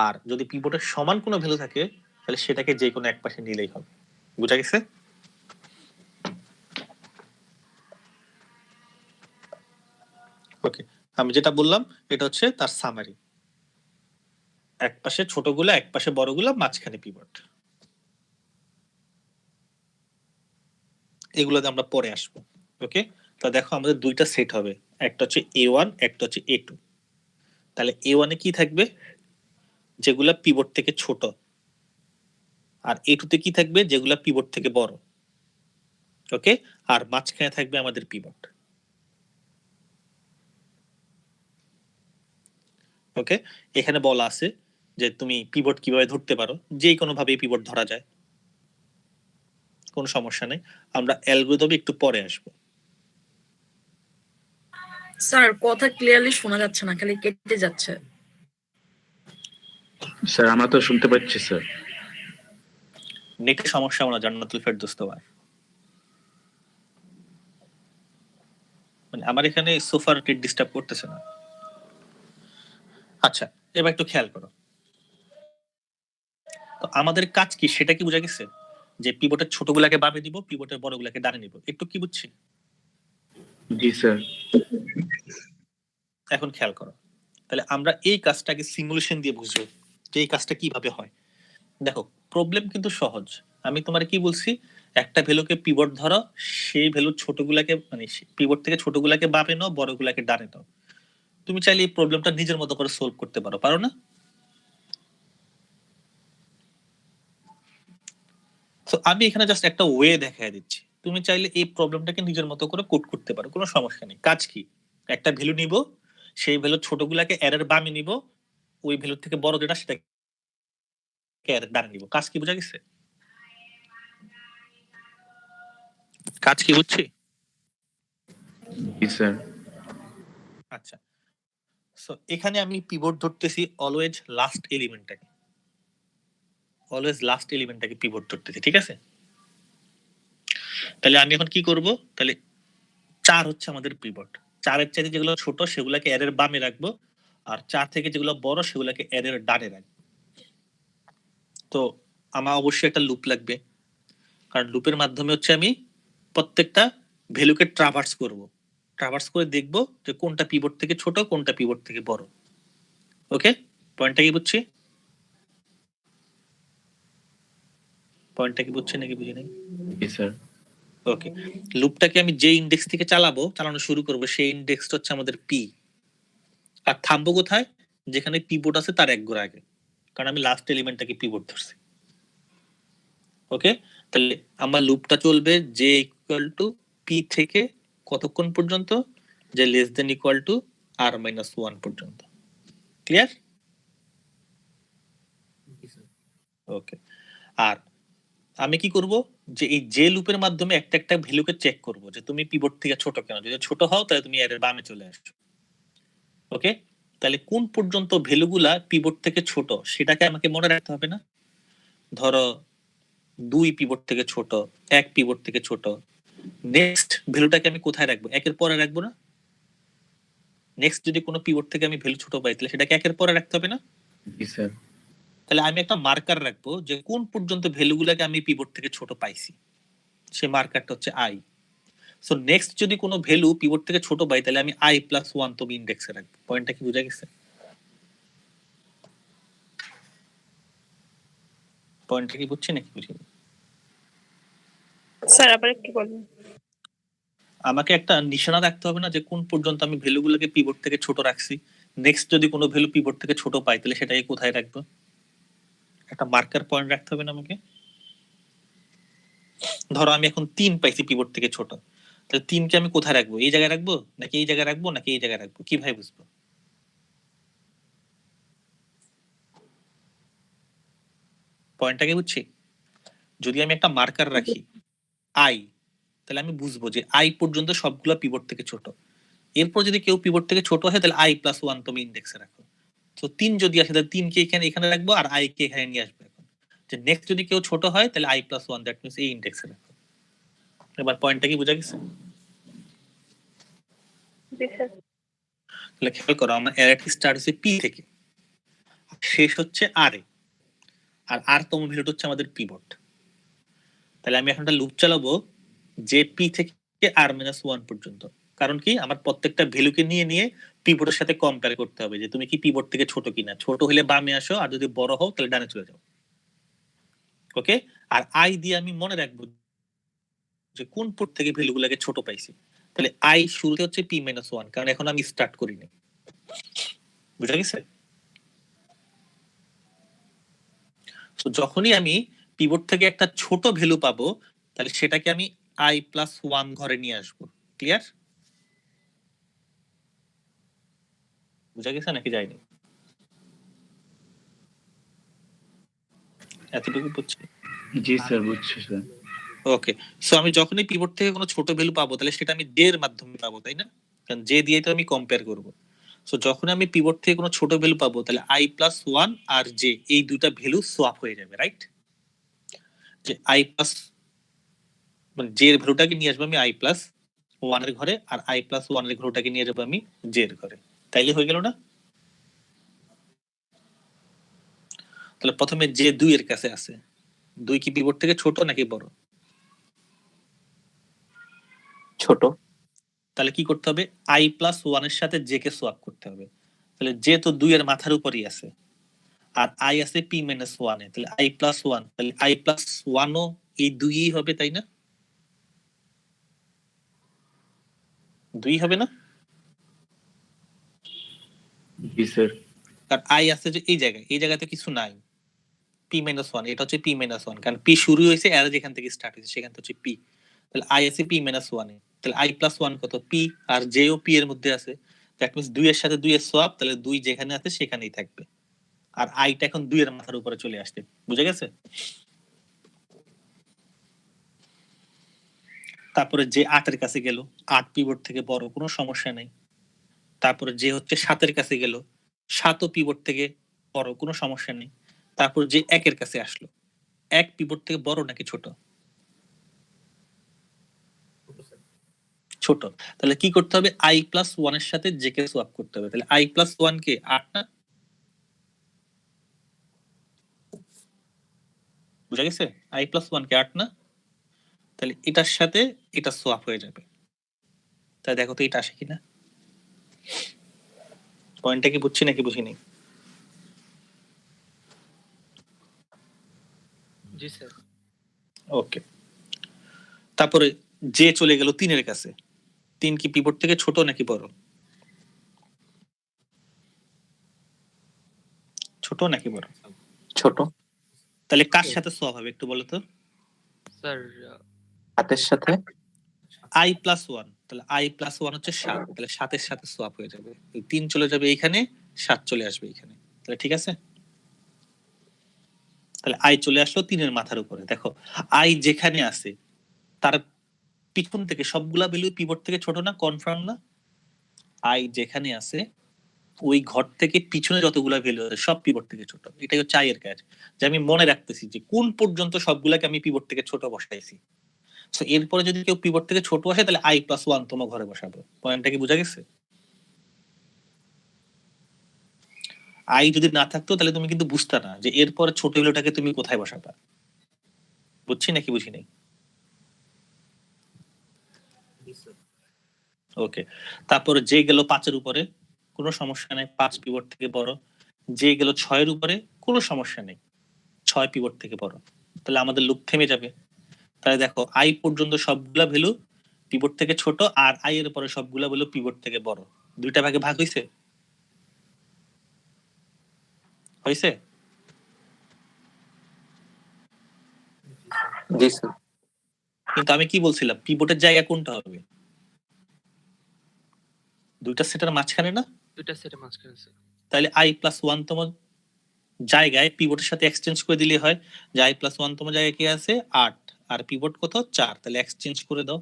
আর যদি পিভটের সমান কোনো ভ্যালু থাকে তাহলে সেটাকে যে কোনো এক পাশে নিলেই হবে। বুঝা গেছে? ওকে, আমি যেটা বললাম এটা হচ্ছে তার সামারি। এক পাশে ছোটগুলা, এক পাশে বড়গুলা, মাঝখানে পিভট। এগুলোতে আমরা পরে আসবো। ওকে, তো দেখো আমাদের দুইটা সেট হবে, একটা হচ্ছে A1, একটা হচ্ছে A2। তাহলে A1 এ কি থাকবে? যেগুলা পিভট থেকে ছোট। আর A2 তে কি থাকবে? যেগুলা পিভট থেকে বড়। ওকে, আর মাঝখানে থাকবে আমাদের পিভট। ওকে, এখানে বলা আছে যে তুমি পিভট কিভাবে ধরতে পারো, যে কোনো ভাবে পিভট ধরা যায়, কোনো সমস্যা নেই। আমরা অ্যালগরিদমে একটু পরে আসবো। স্যার কথা ক্লিয়ারলি শোনা যাচ্ছে না, খালি কেটে যাচ্ছে। স্যার আমরা তো শুনতে পাচ্ছি স্যার। নেটের সমস্যা আমরা জান্নাতুল ফেরদৌস তোমার, মানে আমার এখানে সোফার নেট ডিস্টার্ব করতেছে না। আচ্ছা, এবার একটু খেয়াল করো, তো আমাদের কাজ কি সেটা কি বোঝা গেছে? যে পিভটের ছোটগুলাকে বামে দিব, পিভটের বড়গুলাকে ডানে নিব। একটু কি বুঝছি? জি স্যার। এখন খেয়াল করো, তাহলে আমরা এই কাজটাকে সিমুলেশন দিয়ে বুঝবো যে এই কাজটা কিভাবে হয়। দেখো, প্রবলেম কিন্তু সহজ। আমি তোমার কি বলছি, একটা ভ্যালুকে পিভট ধরো, সেই ভ্যালু ছোটগুলাকে মানে পিভট থেকে ছোটগুলাকে বামে নাও, বড়গুলাকে ডানে নাও। তুমি চাইলে এই প্রবলেমটা নিজের মতো করে সলভ করতে পারো, পারো না? তো আমি এখানে জাস্ট একটা ওয়ে দেখায় দিচ্ছি, তুমি চাইলে এই প্রবলেমটাকে নিজের মতো করে কোড করতে পারো, কোনো সমস্যা নেই। কাজ কি? একটা ভ্যালু নিব, সেই ভ্যালু ছোটগুলাকে এর বামে নিব, ওই ভ্যালু থেকে বড় যেটা সেটাকে এর ডানে নিব। কাজ কি বোঝা গেছে? কাজ কি বুঝছি? জি স্যার। আচ্ছা, সো এখানে আমি পিভট ধরতেছি অলওয়েজ লাস্ট এলিমেন্টটাকে, অলওয়েজ লাস্ট এলিমেন্টটাকে পিভট ধরতেছি, ঠিক আছে? তাহলে আমি এখন কি করব? তাহলে 4 হচ্ছে আমাদের পিভট। 4 এর চাইতে যেগুলো ছোট সেগুলোকে এর বামে রাখবো, আর 4 থেকে যেগুলো বড় সেগুলোকে এর ডানে রাখবো। তো আমার অবশ্যই একটা লুপ লাগবে, কারণ লুপের মাধ্যমে হচ্ছে আমি প্রত্যেকটা ভ্যালুকে ট্রাভার্স করব, ট্রাভার্স করে দেখব যে কোনটা পিভট থেকে ছোট, কোনটা পিভট থেকে বড়। ওকে, পয়েন্টটা কি বুঝছি? পয়েন্টটা কি বুঝছেন নাকি বুঝি নাই? জি স্যার। ওকে, লুপটাকে আমি যে ইনডেক্স থেকে চালানো শুরু করব, সেই ইনডেক্সটা হচ্ছে আমাদের পি। আর থামবো কোথায়? যেখানে পিভট আছে তার এক ঘর আগে, কারণ আমি লাস্ট এলিমেন্টটাকে পিভট ধরছি। ওকে, তাহলে আমার লুপটা চলবে যে ইকুয়াল টু পি থেকে কতক্ষণ পর্যন্ত? যে less than equal to r minus 1 পর্যন্ত। ক্লিয়ার? ওকে, আর আমি কি করব? যে এই যে লুপের মাধ্যমে একটা একটা ভ্যালুকে চেক করব যে তুমি পিভট থেকে ছোট কেন। যদি ছোট হও তাহলে তুমি এর বামে চলে আসছো। ওকে, তাহলে কোন পর্যন্ত ভ্যালুগুলা পিভট থেকে ছোট সেটাকে আমাকে মনে রাখতে হবে না? ধরো 2 পিভট থেকে ছোট, 1 পিভট থেকে ছোট। নেক্সট ভ্যালুটাকে আমি কোথায় রাখবো? একের পরে রাখবো না? নেক্সট যদি কোনো পিভট থেকে আমি ভ্যালু ছোট পাই তাহলে সেটাকে একের পরে রাখতে হবে না? জি স্যার। তাহলে আমি একটা মার্কার রাখবো যে কোন পর্যন্ত ভ্যালুগুলোকে আমি পিভট থেকে ছোট পাইছি, সেই মার্কারটা হচ্ছে আই। সো নেক্সট যদি কোনো ভ্যালু পিভট থেকে ছোট পাই তাহলে আমি আই প্লাস 1 তো ইনডেক্সে রাখবো। পয়েন্টটা কি বোঝা গেছে? পয়েন্টটা কি বুঝছি নাকি বুঝিনি? স্যার আবার একটু বলুন। আমাকে একটা নিশানা রাখতে হবে না যে কোন পর্যন্ত আমি ভ্যালুগুলোকে পিভট থেকে ছোট রাখছি। নেক্সট যদি কোনো ভ্যালু পিভট থেকে ছোট পাই তাহলে সেটাকে কোথায় রাখবো? একটা মার্কার পয়েন্ট রাখতে হবে না আমাকে? ধরো আমি এখন 3 পাইছি পিভট থেকে ছোট, তাহলে 3 কে আমি কোথায় রাখবো? এই জায়গায় রাখবো নাকি এই জায়গায় রাখবো নাকি এই জায়গায় রাখবো? কিভাবে বুঝবো? পয়েন্টটাকে বুঝছি? যদি আমি একটা মার্কার রাখি আই, তাহলে আমি বুঝবো যে আই পর্যন্ত সবগুলো পিভট থেকে ছোট। এরপর যদি কেউ পিভট থেকে ছোট হয় তাহলে আই প্লাস ওয়ান তুমি ইন্ডেক্সে রাখো। তো 3 যদি আসে তাহলে 3 কে এখানে রাখবো আর আই কে এখানে নিয়ে আসবো। এখন যে নেক্সট যদি কেউ ছোট হয় তাহলে I plus one, that means এই ইন্ডেক্সে রাখো। এবার পয়েন্টটা কি বোঝা গেছে? তাহলে খেয়াল করো, আমার অ্যারেটি স্টার্ট হচ্ছে পি থেকে, শেষ হচ্ছে আর এ, আর আর তম ভ্যালুটা হচ্ছে আমাদের পিভট। তাহলে আমি এখন একটা লুপ চালাবো যে পি থেকে আর মাইনাস ওয়ান পর্যন্ত। কারণ কি, আমার প্রত্যেকটা ভ্যালুকে নিয়ে নিয়ে পিভটের সাথে কম্পেয়ার করতে হবে যে তুমি কি পিভট থেকে ছোট কিনা। ছোট হলে বামে আসো, আর যদি বড় হও তাহলে ডানে চলে যাও। ওকে, আর আই দিয়ে আমি মনে রাখবো যে কোন পোর্ট থেকে ভ্যালুগুলোকে ছোট পাইছি। তাহলে আই শুরুতে হচ্ছে পি মাইনাস ওয়ান, কারণ এখন আমি স্টার্ট করিনি। বুঝা গেছে? তো যখনই আমি পিভট থেকে একটা ছোট ভ্যালু পাবো তাহলে সেটাকে আমি আই প্লাস ওয়ান ঘরে নিয়ে আসবো। ক্লিয়ার? বুঝা গেছে নাকি যায়নি? এতটুকু বুঝছি? জি স্যার, বুঝছি স্যার। ওকে, সো আমি যখনই পিভট থেকে কোনো ছোট ভ্যালু পাবো তাহলে সেটা আমি জে এর মাধ্যমে পাবো, তাই না? কারণ জে দিয়ে তো আমি কম্পেয়ার করবো। সো যখন আমি পিভট থেকে কোনো ছোট ভ্যালু পাবো তাহলে আই প্লাস ওয়ান আর জে এই দুটা ভ্যালু সোয়াপ হয়ে যাবে, রাইট? যে আই প্লাস মানে জে এর ভ্যালুটাকে নিয়ে আসবো আমি আই প্লাস ওয়ান এর ঘরে, আর আই প্লাস ওয়ান এর ভ্যালুটাকে নিয়ে যাবো আমি জে এর ঘরে। তাইলে হয়ে গেল না? তাহলে প্রথমে জে 2 এর কাছে আছে, 2 কি পিভট থেকে ছোট নাকি বড়? ছোট। তাহলে কি করতে হবে, আই প্লাস ওয়ান এর সাথে জে কে সোয়াপ করতে হবে। তাহলে জে তো 2 এর মাথার উপরই আছে, আর আই আছে পি মাইনাস ওয়ান এ, তাহলে আই প্লাস ওয়ান, তাহলে আই প্লাস ওয়ানও এই 2ই হবে, তাই না? 2 হবে না? জি স্যার। কারণ আই আছে যে এই জায়গায়, এই জায়গাতে কিছু নাই, পি মাইনাস ওয়ান, এটা হচ্ছে পি মাইনাস ওয়ান, কারণ পি শুরু হয়েছে আর যেখান থেকে স্টার্ট হয়েছে সেখান থেকে হচ্ছে পি। তাহলে আই আছে পি মাইনাস ওয়ান এ, তাহলে আই প্লাস ওয়ান কত? পি, আর জে ও পি এর মধ্যে আছে, দ্যাট মিনস 2 এর সাথে 2 এর সোয়াপ, তাহলে 2 যেখানে আছে সেখানেই থাকবে। আর আইটা এখন 2 এর মাথার উপরে চলে আসছে। বুঝা গেছে? তারপরে যে 8 এর কাছে গেল, 8 পিভট থেকে বড়, কোনো সমস্যা নাই। তারপরে যে হচ্ছে 7 এর কাছে গেল, 7 ও পিভট থেকে বড়, কোনো সমস্যা নেই। তারপর যে 1 এর কাছে আসলো, 1 পিভট থেকে বড় নাকি ছোট? ছোট। তাহলে কি করতে হবে, আই প্লাস ওয়ান এর সাথে জে কে সোয়াপ করতে হবে। তাহলে আই প্লাস ওয়ান কে 8 না? বুঝা গেছে? আই প্লাস ওয়ান কে 8 না? তাহলে এটার সাথে এটা সোয়াপ হয়ে যাবে। তাই দেখো তো এটা আসে কিনা। পয়েন্টটা কি বুঝছি নাকি বুঝিনি? জি স্যার। ওকে, তারপরে যে চলে গেল 3 এর কাছে, 3 কি পিভট থেকে ছোট নাকি বড়? ছোট নাকি বড়? ছোট। তাহলে কার সাথে সোয়াপ হবে একটু বলো তো? স্যার হাতের সাথে। আই প্লাস ওয়ান, তাহলে আই প্লাস ওয়ান হচ্ছে 7, তাহলে 7 এর সাথে সোয়াপ হয়ে যাবে। 3 চলে যাবে এইখানে, 7 চলে আসবে এইখানে। তাহলে ঠিক আছে? তাহলে আই চলে আসলো 3 এর মাথার উপরে। দেখো আই যেখানে আছে তার পিছন থেকে সবগুলা ভ্যালু পিভট থেকে ছোট না? কনফার্ম না? আই যেখানে আছে ওই ঘর থেকে পিছনে যতগুলা ভ্যালু আছে সব পিভট থেকে ছোট। এটাই হচ্ছে আই এর কাজ, যে আমি মনে রাখতেছি যে কোন পর্যন্ত সবগুলাকে আমি পিভট থেকে ছোট বসাইছি। সো এরপরে যদি কেউ পিভট থেকে ছোট আসে তাহলে আই প্লাস ওয়ান তোমার ঘরে বসাবো। পয়েন্টটা কি বোঝা গেছে? আই যদি না থাকতো তাহলে তুমি কিন্তু বুঝতে না যে এরপরে ছোট ভ্যালুটাকে তুমি কোথায় বসাবা। বুঝছি নাকি বুঝি নাই? ওকে, তারপরে যে গেল 5 এর উপরে, কোনো সমস্যা নেই, 5 পিভট থেকে বড়। যে গেল 6 এর উপরে, কোনো সমস্যা নেই, 6 পিভট থেকে বড়। তাহলে আমাদের লুপ থেমে যাবে। তাহলে দেখো আই পর্যন্ত সবগুলা ভ্যালু পিভট থেকে ছোট, আর আই এর পরে সবগুলা ভ্যালু পিভট থেকে বড়। দুইটা ভাগে ভাগ হইছে? হইছে? জি স্যার। কিন্তু আমি কি বলছিলাম, পিভটের জায়গা কোনটা হবে? দুইটা সেটের মাঝখানে না? দুইটা সেটের মাঝখানে স্যার। তাহলে আই প্লাস ওয়ান তোমার জায়গায় পিভটের সাথে এক্সচেঞ্জ করে দিলে হয় যে i+1 তম জায়গায় কি আছে 8 আর পিভট কত 4, তাহলে এক্সচেঞ্জ করে দাও,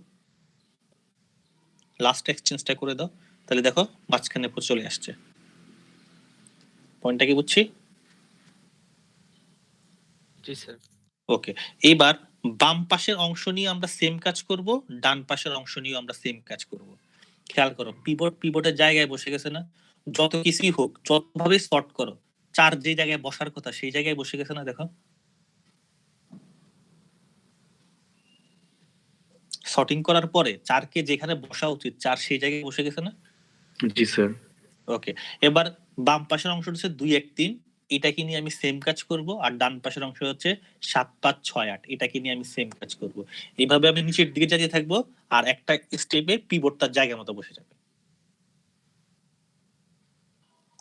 লাস্ট এক্সচেঞ্জটা করে দাও, তাহলে দেখো মাঝখানে চলে আসছে। পয়েন্টটা কি বুঝছি? জি স্যার। ওকে, এইবার বাম পাশের অংশ নিয়ে আমরা সেম কাজ করব, ডান পাশের অংশ নিয়ে আমরা সেম কাজ করব। খেয়াল করো পিভটের জায়গায় বসে গেছে না? যত কিছুই হোক, যতভাবে সর্ট করো, 4 যে জায়গায় বসার কথা সেই জায়গায় বসে গেছে না? দেখো সর্টিং করার পরে 4 কে যেখানে বসা উচিত 4 সেই জায়গায় বসে গেছে না? জি স্যার। ওকে, এবার বাম পাশের অংশ হচ্ছে 2 1 3, এটাকে নিয়ে আমি সেম কাজ করব, আর ডান পাশের অংশ হচ্ছে 7 5 6 8, এটাকে নিয়ে আমি সেম কাজ করব। এইভাবে আমি নিচের দিকে যেতে থাকবো, আর একটা স্টেপে পিভট তার জায়গা মতো বসে যাবে,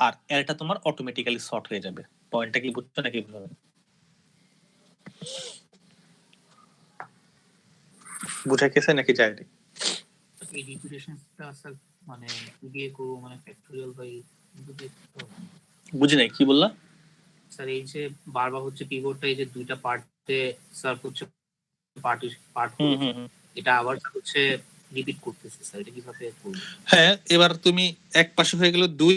আর এটা তোমার অটোমেটিক্যালি সর্ট হয়ে যাবে। পয়েন্টটা কি বুঝছো নাকি বুঝবে? বুঝা গেছে নাকি যায়নি? এই রিপিটেশনটা স্যার মানে দিয়ে করবো মানে ফ্যাক্টরিয়াল বাই বুঝি নাই, কি বললা? স্যার এই যে বারবার হচ্ছে কিবোর্ডটা এই যে দুইটা পার্টে স্যার হচ্ছে পার্ট এটা আবার হচ্ছে রিপিট করতেছে স্যার, এটা কিভাবে করব? হ্যাঁ, এবার তুমি এক পাশে হয়ে গেল 2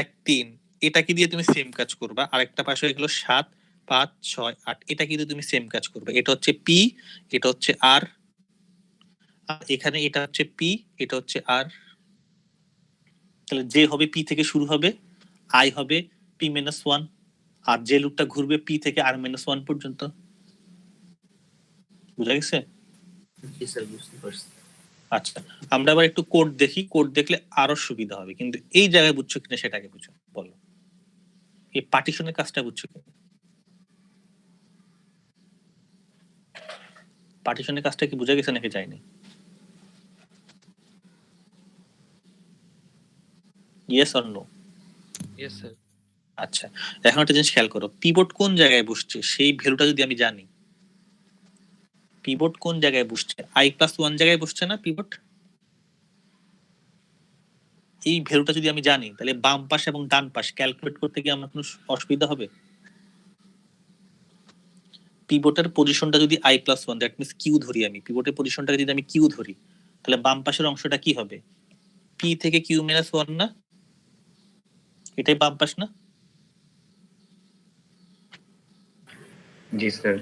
1 3, এটা কি দিয়ে তুমি সেম কাজ করবা, আর একটা পাশে হয়ে গেল 7 5 6 8, এটা কি দিয়ে তুমি সেম কাজ করবে। এটা হচ্ছে পি, এটা হচ্ছে আর, আর এখানে এটা হচ্ছে পি, এটা হচ্ছে আর। তাহলে যে হবে পি থেকে শুরু হবে, আই হবে p-1, আর যে লুপটা ঘুরবে পি থেকে r-1 পর্যন্ত। বুঝা গেছে? জি স্যার, বুঝতে পারছি। আচ্ছা, আমরা আবার একটু কোড দেখি, কোড দেখলে আরো সুবিধা হবে। কিন্তু এই জায়গায় বুঝছো কিনা সেটাকে বুঝো, বলো এই পার্টিশনের কাজটা বুঝছো কিনা? পার্টিশনের কাজটা কি বুঝা গেছে নাকি যায়নি? Yes or no? Yes sir. আচ্ছা, এখন একটা জিনিস খেয়াল করো, পিভট কোন জায়গায় বসছে সেই ভ্যালুটা যদি আমি জানি, পিভট কোন জায়গায় বসছে, i+1 জায়গায় বসছে না পিভট, এই ভ্যালুটা যদি আমি জানি, তাহলে বাম পাশ এবং ডান পাশ ক্যালকুলেট করতে গিয়ে আমার কোনো অসুবিধা হবে? পিভটের পজিশনটা যদি i+1, দ্যাট মিন্স কিউ ধরি, আমি পিভটের পজিশনটাকে যদি আমি কিউ ধরি, তাহলে বাম পাশের অংশটা কি হবে? পি থেকে q-1 না? এটাই বাম পাশ না? জি স্যার।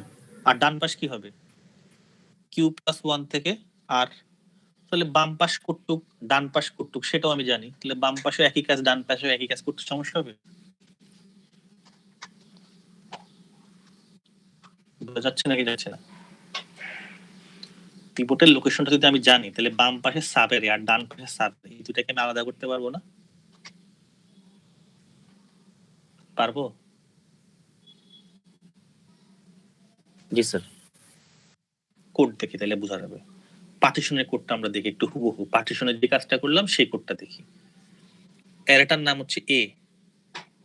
আর ডান পাশ কি হবে? q+1 থেকে আর। তাহলে বাম পাশ করতুক ডান পাশ করতুক সেটাও আমি জানি, তাহলে বাম পাশে একই কাজ ডান পাশেও একই কাজ করতে সমস্যা হবে? বোঝা যাচ্ছে নাকি যাচ্ছে না? পিভটের লোকেশনটা যদি আমি জানি, তাহলে বাম পাশে সাব এরিয়া আর ডান পাশে সাব, এই দুটাকে আমি আলাদা করতে পারবো না? পারবো? জি স্যার। কোড দেখি তাহলে বোঝা যাবে। পার্টিশনের কোডটা আমরা দেখি একটু হুবহু, পার্টিশনের যে কাজটা করলাম সেই কোডটা দেখি। অ্যারেটার নাম হচ্ছে এ,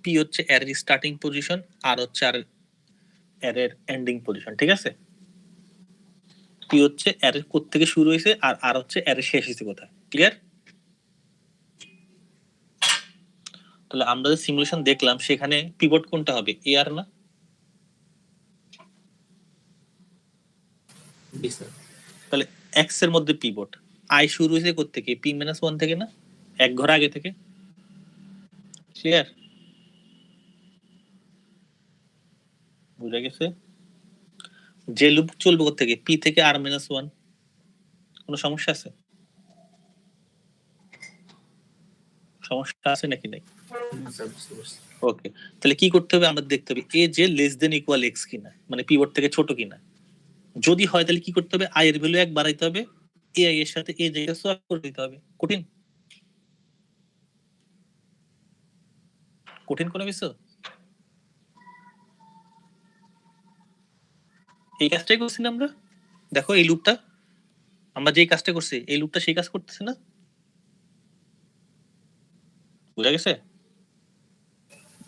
পি হচ্ছে অ্যারের স্টার্টিং পজিশন, আর হচ্ছে আর অ্যারের এন্ডিং পজিশন, ঠিক আছে? পি হচ্ছে অ্যারের কোড থেকে শুরু হয়েছে, আর আর হচ্ছে অ্যারের শেষ হয়েছে কোথায়। ক্লিয়ার? তাহলে আমরা যে সিমুলেশন দেখলাম সেখানে পিভট কোনটা হবে, এ আর না? জি স্যার। তাহলে এক্স এর মধ্যে পিভট আই শুরু হয়েছে কোত্থেকে? p-1 থেকে না? এক ঘর আগে থেকে। ক্লিয়ার? বুঝা গেছে? যে লুপ চলবে কোত্থেকে? পি থেকে r-1। কোনো সমস্যা আছে? সমস্যা আছে নাকি নাই? স্যার বুঝতে পারছি। ওকে, তাহলে কি করতে হবে? আমরা দেখতে হবে এ যে লেস দেন ইকুয়াল এক্স কিনা, মানে পিভট থেকে ছোট কিনা। যদি হয় তাহলে কি করতে হবে? আই এর ভ্যালু 1 বাড়াইতে হবে, এ আই এর সাথে এ জায়গা সোয়াপ করে দিতে হবে। কঠিন? কঠিন কোনো কিছু? এই কাজটাই করছি না আমরা। দেখো এই লুপটা, আমরা যেই কাজটা করছি এই লুপটা সেই কাজ করতেছে না? বুঝা গেছে?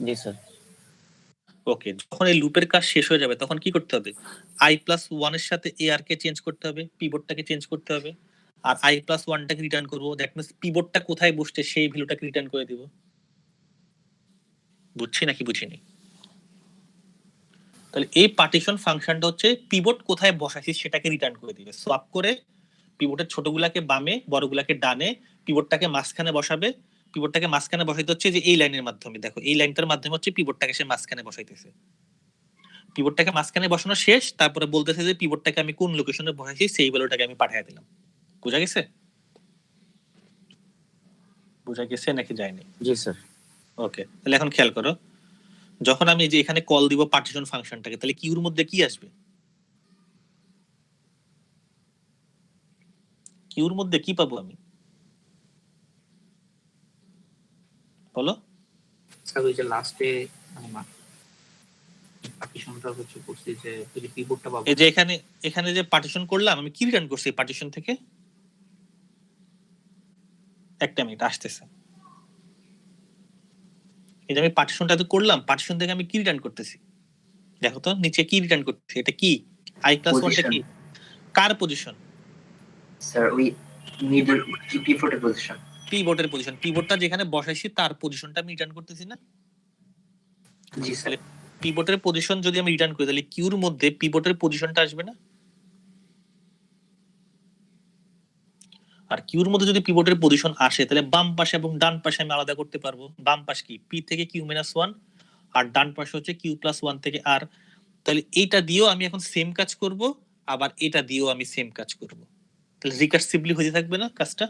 জি স্যার। ওকে, যখন এই লুপের কাজ শেষ হয়ে যাবে তখন কি করতে হবে? i+1 এর সাথে এ আর কে চেঞ্জ করতে হবে, পিভটটাকে চেঞ্জ করতে হবে, আর i+1টাকে রিটার্ন করবো। দ্যাট মিন্স পিভটটা কোথায় বসছে সেই ভ্যালুটাকে রিটার্ন করে দিব। বুঝছি নাকি বুঝিনি? তাহলে এই পার্টিশন ফাংশনটা হচ্ছে পিভট কোথায় বসাইছি সেটাকে রিটার্ন করে দিবে। সোয়াপ করে পিভটের ছোটগুলাকে বামে, বড়গুলাকে ডানে, পিভটটাকে মাঝখানে বসাবে। পিভটটাকে মাঝখানে বসাইতে হচ্ছে যে এই লাইনের মাধ্যমে, দেখো এই লাইনটার মাধ্যমে হচ্ছে পিভটটাকে সে মাঝখানে বসাইতেছে। পিভটটাকে মাঝখানে বসানো শেষ, তারপরে বলতেছে যে পিভটটাকে আমি কোন লোকেশনে বসাইছি সেই ভ্যালুটাকে আমি পাঠিয়ে দিলাম। বুঝা গেছে? বুঝা গেছে নাকি যায়নি? জি স্যার। ওকে, তাহলে এখন খেয়াল করো, যখন আমি যে এখানে কল দিব পার্টিশন ফাংশনটাকে, তাহলে কিউর মধ্যে কি আসবে? কিউর মধ্যে কি পাবো আমি, বলো? স্যার ওই যে লাস্টে মানে পার্টিশনটা হচ্ছে করছি যে ওই যে পিভটটা পাবো। এই যে এখানে যে পার্টিশন করলাম, আমি কি রিটার্ন করছি পার্টিশন থেকে? একটা মিনিট আসতেছে। এই যে আমি পার্টিশনটা তো করলাম, পার্টিশন থেকে আমি কি রিটার্ন করতেছি? দেখো তো নিচে কি রিটার্ন করতেছি, এটা কি i + 1টা কি কার পজিশন? স্যার ওই মিডল পিভটের পজিশন। পিভটের পজিশন, পিভটটা যেখানে বসাইছি তার পজিশনটা আমি রিটার্ন করতেছি না? জি স্যার। পিভটের পজিশন যদি আমি রিটার্ন করি তাহলে কিউর মধ্যে পিভটের পজিশনটা আসবে না? আর কিউর মধ্যে যদি পিভটের পজিশন আসে তাহলে বাম পাশে এবং ডান পাশে আমি আলাদা করতে পারবো। বাম পাশ কি পি থেকে কিউ - 1 আর ডান পাশে হচ্ছে কিউ + 1 থেকে আর। তাহলে এইটা দিয়েও আমি এখন সেম কাজ করব, আবার এটা দিয়েও আমি সেম কাজ করব। তাহলে রিকার্সিভলি হয়ে থাকবে না কাজটা?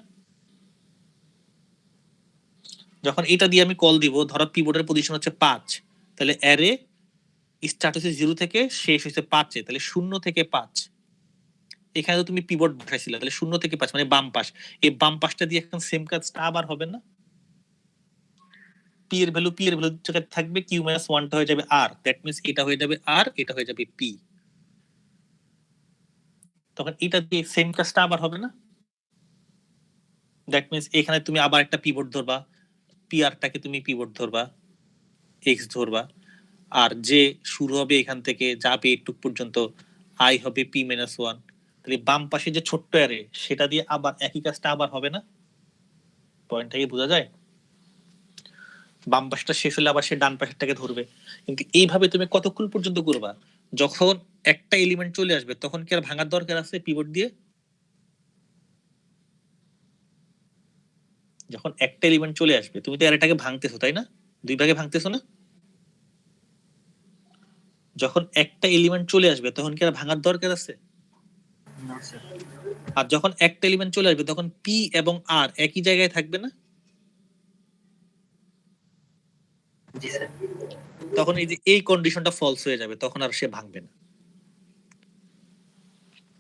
যখন এটা দিয়ে আমি কল দিব, ধরো পিভটের পজিশন হচ্ছে 5, তাহলে অ্যারে স্টার্ট হচ্ছে 0 থেকে শেষ হচ্ছে 5-এ, তাহলে 0 থেকে 5। এখানে তো তুমি পিভট বসাইছিলে, তাহলে 0 থেকে 5 মানে বাম পাশ। এই বাম পাশটা দিয়ে এখন সেম কাজটা আবার হবে না? পি এর ভ্যালু জায়গায় থাকবে, কিউ - 1টা হয়ে যাবে আর, দ্যাট মিন্স এটা হয়ে যাবে আর, এটা হয়ে যাবে পি। তখন এটা দিয়ে সেম কাজটা আবার হবে না? দ্যাট মিন্স এখানে তুমি আবার একটা পিভট ধরবা, পি আরটাকে তুমি পিভট ধরবা, এক্স ধরবা, আর যে শুরু হবে এখান থেকে যাবে একটু পর্যন্ত আই হবে পি - 1। তাহলে বাম পাশে যে ছোট্ট অ্যারে সেটা দিয়ে আবার একই কাজটা আবার হবে না? পয়েন্টটা কি বোঝা যায়? বাম পাশটা শেষ হলে আবার সে ডান পাশেরটাকে ধরবে। কিন্তু এইভাবে তুমি কতক্ষণ পর্যন্ত করবা? যখন একটা এলিমেন্ট চলে আসবে তখন কি আর ভাঙার দরকার আছে পিভট দিয়ে? যখন একটা এলিমেন্ট চলে আসবে তুমি তো অ্যারেটাকে ভাঙতেছো, তাই না? দুই ভাগে ভাঙতেছো না? যখন একটা এলিমেন্ট চলে আসবে তখন কি আর ভাঙার দরকার আছে? না স্যার। আর যখন একটা এলিমেন্ট চলে আসবে তখন পি এবং আর একই জায়গায় থাকবে না? জি স্যার। তখন এই যে এই কন্ডিশনটা ফলস হয়ে যাবে, তখন আর সে ভাঙবে না।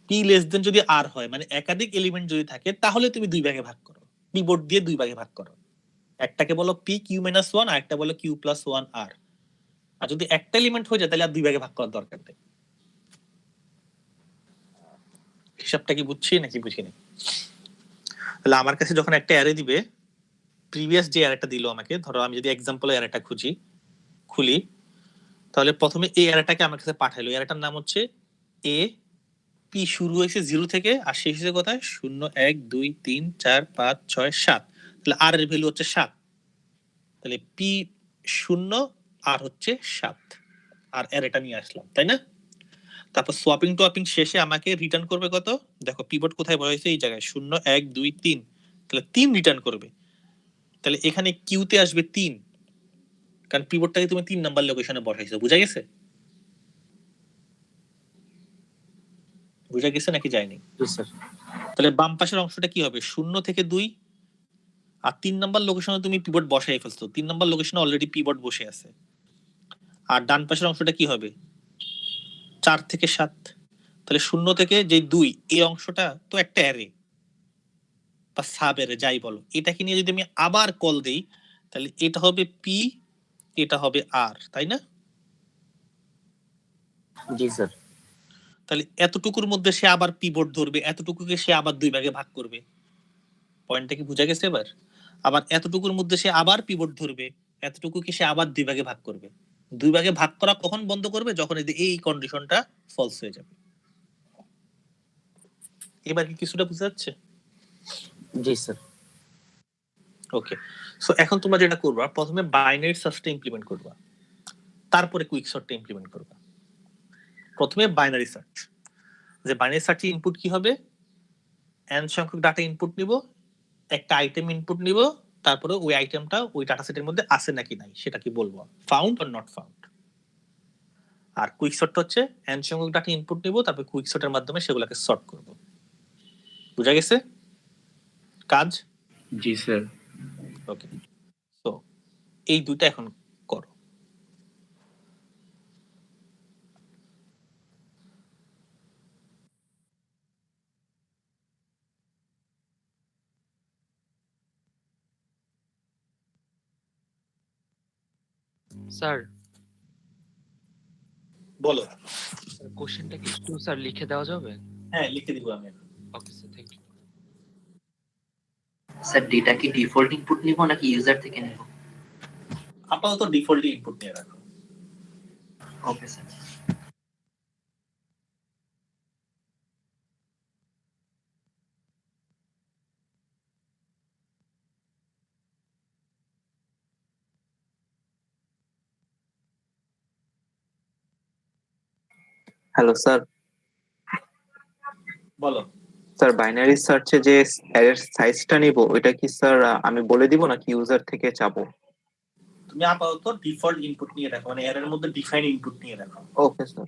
পি লেস দেন যদি আর হয়, মানে একাধিক এলিমেন্ট যদি থাকে, তাহলে তুমি দুই ভাগে ভাগ করো, পিভট দিয়ে দুই ভাগে ভাগ করো। একটাকে বলো পি কিউ - 1 আর একটা বলো কিউ + 1 আর। আর যদি একটা এলিমেন্ট হয়ে যায় তাহলে আর দুই ভাগে ভাগ করার দরকার নেই। হিসাবটা কি বুঝছি নাকি বুঝিনি? তাহলে আমার কাছে যখন একটা অ্যারে দিবে, প্রিভিয়াস যে অ্যারেটা দিল আমাকে, ধরো আমি যদি এক্সাম্পল অ্যারেটা খুলি, তাহলে প্রথমে এই অ্যারেটাকে আমার কাছে পাঠাইলো। অ্যারেটার নাম হচ্ছে এ, পি শুরু হয়েছে 0 থেকে আর শেষ হয়েছে কোথায়? 0 1 2 3 4 5 6 7। তাহলে আর এর ভ্যালু হচ্ছে 7। তাহলে পি 0 আর হচ্ছে 7, আর অ্যারেটা নিয়ে আসলাম, তাই না? তারপর সোয়াপিং টোয়াপিং শেষে আমাকে রিটার্ন করবে কত? দেখো পিভট কোথায় বসাইছে, এই জায়গায় 0 1 2 3, তাহলে 3 রিটার্ন করবে। তাহলে এখানে কিউতে আসবে 3, কারণ পিভটটাকে তুমি 3 নাম্বার লোকেশনে বসাইছো। বুঝা গেছে? বুঝা গেছে নাকি যায়নি? জি স্যার। তাহলে বাম পাশের অংশটা কি হবে? 0 থেকে 2, আর 3 নাম্বার লোকেশনে তুমি পিভট বসাই ফেলছো, 3 নাম্বার লোকেশনে অলরেডি পিভট বসে আছে। আর ডান পাশের অংশটা কি হবে? 4 থেকে 7। তাহলে 0 থেকে যে 2, এই অংশটা তো একটা অ্যারে বা সাব অ্যারে যাই বলো, এটাকে নিয়ে যদি আমি আবার কল দেই তাহলে এটা হবে পি, এটা হবে আর, তাই না? জি স্যার। তাহলে এতটুকুর মধ্যে সে আবার পিভট ধরবে, এতটুকুকে সে আবার দুই ভাগে ভাগ করবে। পয়েন্টটা কি বোঝা গেছে এবার? আবার এতটুকুর মধ্যে সে আবার পিভট ধরবে, এতটুকুকে সে আবার দুই ভাগে ভাগ করবে। দুই ভাগে ভাগ করা কখন বন্ধ করবে? যখন এই কন্ডিশনটা ফলস হয়ে যাবে। এবার কি কিছুটা বুঝা যাচ্ছে? জি স্যার। ওকে, সো এখন তোমরা যেটা করবা, প্রথমে বাইনারি সার্চটা ইমপ্লিমেন্ট করবা, তারপরে কুইক সর্টটা ইমপ্লিমেন্ট করবা। প্রথমে বাইনারি সার্চ, যে বাইনারি সার্চে ইনপুট কি হবে, n সংখ্যক ডাটা ইনপুট নিব, একটা আইটেম ইনপুট নিব, তারপরে ওই আইটেমটা ওই ডাটা সেটের মধ্যে আছে নাকি নাই সেটা কি বলবো, ফাউন্ড অর নট ফাউন্ড। আর কুইক সর্ট হচ্ছে n সংখ্যক ডাটা ইনপুট নিব, তারপর কুইক সর্টের মাধ্যমে সেগুলোকে সর্ট করব। বুঝা গেছে কাজ? जी सर। ওকে, তো এই দুইটা এখন করো। স্যার বলো। কোশ্চেনটা কি একটু স্যার লিখে দেওয়া যাবে? হ্যাঁ, লিখে দিব আমি। Okay sir, thank you. Sir data কি ডিফল্ট ইনপুট নিব নাকি ইউজার থেকে নিব? আপাতত ডিফল্ট ইনপুট নিয়ে রাখো। Okay sir. Hello sir. বলো। স্যার বাইনারি সার্চে যে অ্যারের সাইজটা নিব ওইটা কি স্যার আমি বলে দিব নাকি ইউজার থেকে চাবো? তুমি আপাতত ডিফল্ট ইনপুট নিয়ে রাখো, মানে এর মধ্যে ডিফাইন ইনপুট নিয়ে রাখো। Okay sir.